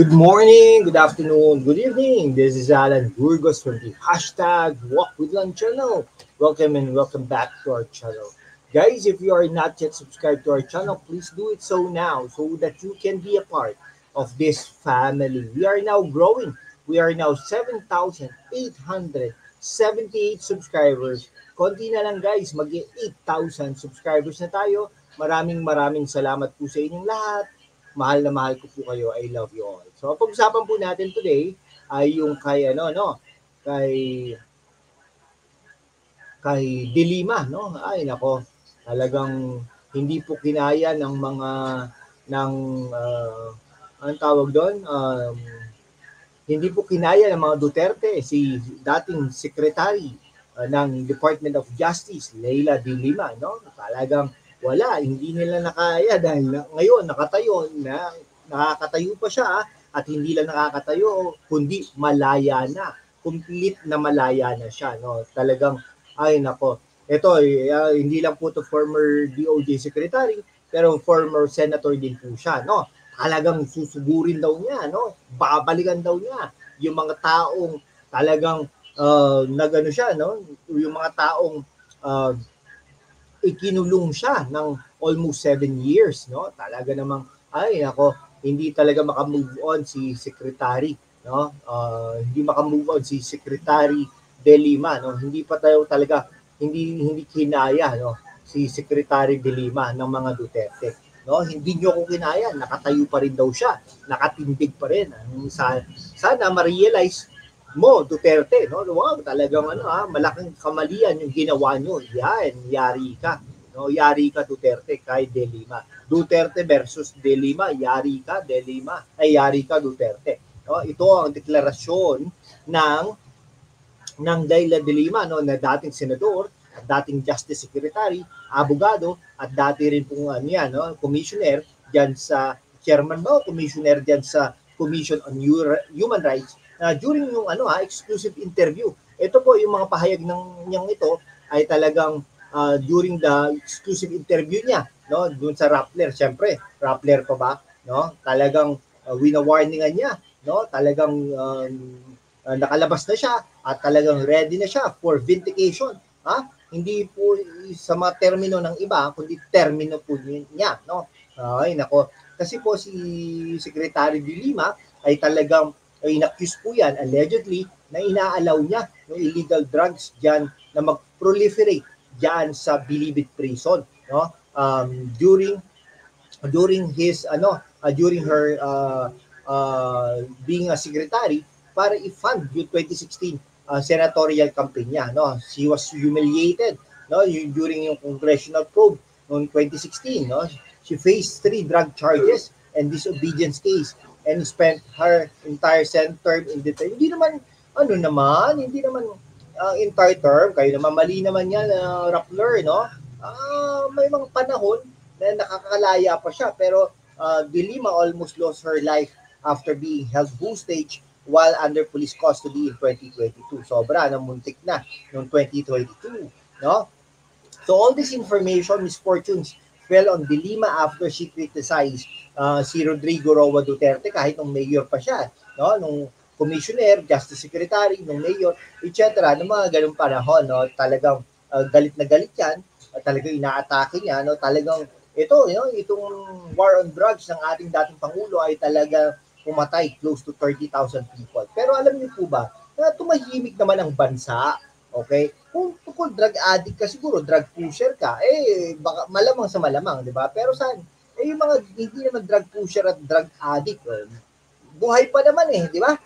Good morning, good afternoon, good evening. This is Alan Burgos from the hashtag Walk with Lang channel. Welcome and welcome back to our channel. Guys, if you are not yet subscribed to our channel, please do it so now so that you can be a part of this family. We are now growing. We are now 7,878 subscribers. Konti na lang guys, mag-8,000 subscribers na tayo. Maraming salamat po sa inyong lahat. Mahal na mahal ko po kayo. I love you all. So, pag-usapan po natin today ay yung kay Dilima, no? Ay nako, talagang hindi po kinaya ng mga ng anong tawag doon? Hindi po kinaya ng mga Duterte si dating secretary ng Department of Justice, Leila de Lima, no? Talagang wala, hindi nila nakaya dahil ngayon nakakatayo pa siya at hindi lang nakakatayo kundi malaya na. Complete na malaya na siya, no? Talagang ay nako. Ito hindi lang po to former DOJ secretary pero former senator din po siya, no? Talagang susugurin daw niya, no? Babalikan daw niya yung mga taong talagang nagano siya, no? Yung mga taong ikinulong siya ng almost 7 years, no? Talaga namang ay nako, hindi talaga makamove on si secretary, no? Hindi makamove on si Secretary De Lima, no? Hindi pa tayo talaga hindi kinaya, no? Si Secretary De Lima ng mga Duterte. No, hindi niyo ko kinaya, nakatayo pa rin daw siya, nakatindig pa rin. Sana ma-realize mo Duterte, no? Wow, talagang malaking kamalian yung ginawa niyo. Yan, yari ka. No, yari ka Duterte kay De Lima. Duterte versus De Lima, yari ka De Lima, ay yari ka Duterte. No, ito ang deklarasyon ng Leila de Lima, no, na dating senador, dating Justice Secretary, abogado, at dati rin pong commissioner diyan sa chairman ba o commissioner diyan sa Commission on Human Rights during yung exclusive interview. Ito po yung mga pahayag niyang ito ay talagang during the exclusive interview niya, no, doon sa Rappler. Syempre, Rappler pa ba, no? Talagang wina-warningan niya, no? Talagang nakalabas na siya at talagang ready na siya for vindication. Hindi po sa mga termino ng iba, kundi termino po niya, no? Ay nako, kasi po si Secretary de Lima ay talagang in-accuse po yan allegedly na inaalaw niya yung illegal drugs diyan na mag-proliferate diyan sa Bilibid prison, no? During his during her being a secretary para i-fund yung 2016 senatorial campaign niya, no? She was humiliated, no, during yung congressional probe noong 2016, no? She faced 3 drug charges and disobedience case and spent her entire Senate term in detention. Hindi naman entire term, kayo naman mali naman yan, Rappler, no? May mga panahon na nakakalaya pa siya pero De Lima almost lost her life after being held hostage while under police custody in 2022. Sobra, muntik na noong 2022, no? So all this information, misfortunes, fell on De Lima after she criticized si Rodrigo Roa Duterte kahit nung mayor pa siya, no? Nung commissioner, justice secretary, nung mayor, etc. Nung mga ganung panahon, no? Talagang galit na galit yan, talagang inaatake niya, no? Talagang itong war on drugs ng ating dating Pangulo ay talaga pumatay close to 30,000 people. Pero alam niyo po ba, na tumahimik naman ang bansa, okay? Kung drug addict ka, siguro drug pusher ka, baka malamang sa malamang, di ba? Pero saan? Yung mga hindi naman drug pusher at drug addict, buhay pa naman di ba?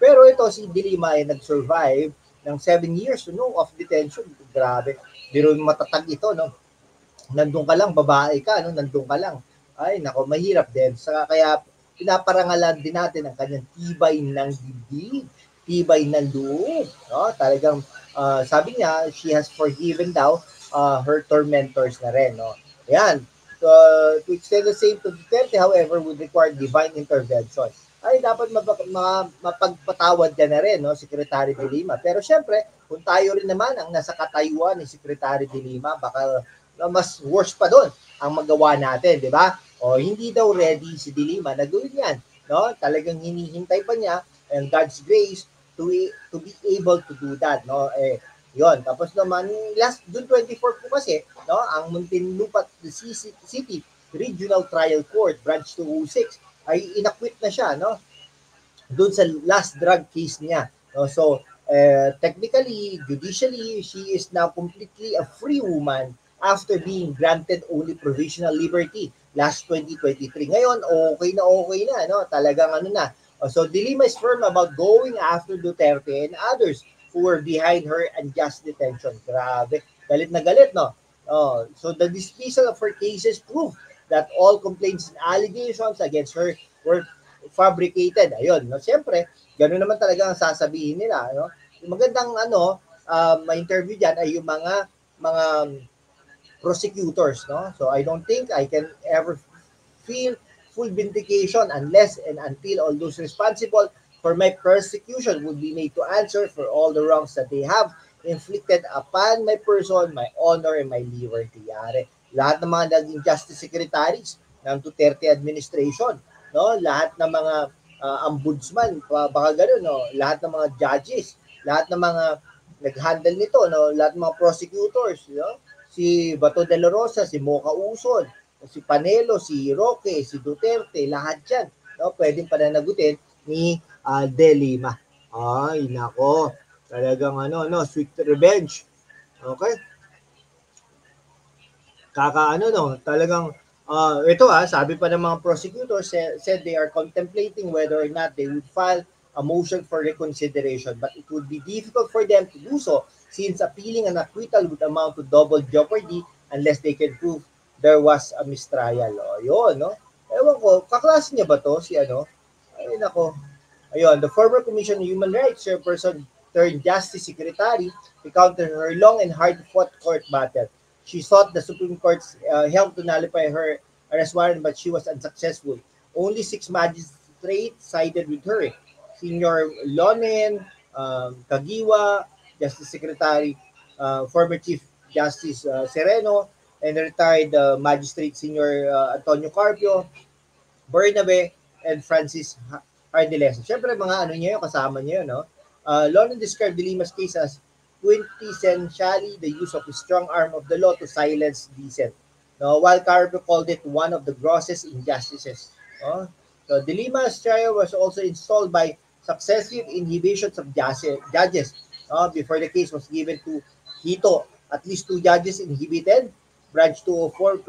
Pero ito si De Lima ay nag-survive ng 7 years of detention. Grabe. Biro matatag ito, no? Nandun ka lang, babae ka, no? Nandun ka lang. Ay, nako, mahirap din. Kaya pinaparangalan din natin ang kanyang tibay ng dibdib, tibay ng loob. No? Talagang sabi niya, she has forgiven daw her tormentors na rin. No? Yan. To extend the same to Duterte, however, would require divine intervention. Ay, dapat mapagpatawad ka na rin, no, Secretary de Lima. Pero syempre, kung tayo rin naman ang nasa katayuan ni Secretary de Lima, baka mas worse pa doon ang magawa natin, di ba? Hindi daw ready si De Lima na gawin yan. no? Talagang hinihintay pa niya and God's grace to be able to do that, no? Yon. Tapos naman last June 24 po kasi, no, ang Muntinlupa City Regional Trial Court Branch 206 ay inakwit na siya, no? Doon sa last drug case niya. No? So, technically, judicially, she is now completely a free woman after being granted only provisional liberty last 2023. Ngayon, okay na, no? Talagang ano na. So, De Lima is firm about going after Duterte and others who were behind her unjust detention. Grabe. Galit na galit, no? So, the dismissal of her cases prove that all complaints and allegations against her were fabricated. Ayun, no? Siyempre, gano'n naman talaga ang sasabihin nila, no? Yung magandang ma-interview diyan ay yung mga prosecutors, no? So I don't think I can ever feel full vindication unless and until all those responsible for my persecution would be made to answer for all the wrongs that they have inflicted upon my person, my honor, and my liberty. Yari. Lahat ng mga naging justice secretaries ng Duterte administration, no? Lahat ng mga ombudsman, baka gano'n, no? Lahat ng mga judges, lahat ng mga nag-handle nito, no? Lahat ng mga prosecutors, no? Si Bato de la Rosa, si Mocha Uson, si Panelo, si Roque, si Duterte, lahat yan, no? Pwedeng pananagutin ni De Lima. Ay, nako. Talagang no, sweet revenge. Okay? No, talagang ito sabi pa ng mga prosecutors said they are contemplating whether or not they would file a motion for reconsideration, but it would be difficult for them to do so since appealing an acquittal would amount to double jeopardy unless they can prove there was a mistrial. Yun, no? Ewan ko, kaklase niya ba to si ano? Ay, nako. Ayun, the former Commission on Human Rights chairperson turned Justice Secretary recounted her long and hard-fought court battle. She sought the Supreme Court's help to nullify her arrest warrant, but she was unsuccessful. Only 6 magistrates sided with her. Senior Lonen, Kagiwa, Justice Secretary, former Chief Justice Sereno, and retired Magistrate Senior Antonio Carpio, Bernabe, and Francis Ardelesa. Siyempre, mga ano niya yun, kasama niya yun, no? Lonen described De Lima's case as quintessentially the use of the strong arm of the law to silence dissent. No, while Carpio called it one of the grossest injustices. No? So De Lima's trial was also installed by successive inhibitions of judges. Before the case was given to Hito, at least 2 judges inhibited. Branch 204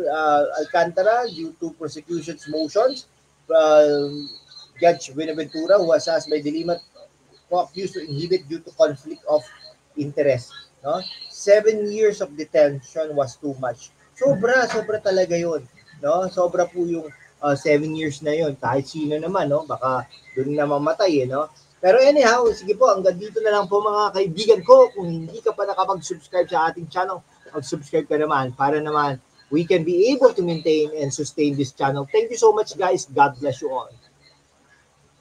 Alcantara due to prosecution's motions. Judge Buenaventura, who was asked by De Lima, accused to inhibit due to conflict of interest. No? 7 years of detention was too much. Sobra talaga yun. No? Sobra po yung 7 years na yun. Kahit sino naman, no? Baka doon na mamatay, no? Pero anyhow, sige po, hanggang dito na lang po mga kaibigan ko. Kung hindi ka pa nakapag-subscribe sa ating channel, mag-subscribe ka naman para naman we can be able to maintain and sustain this channel. Thank you so much, guys. God bless you all.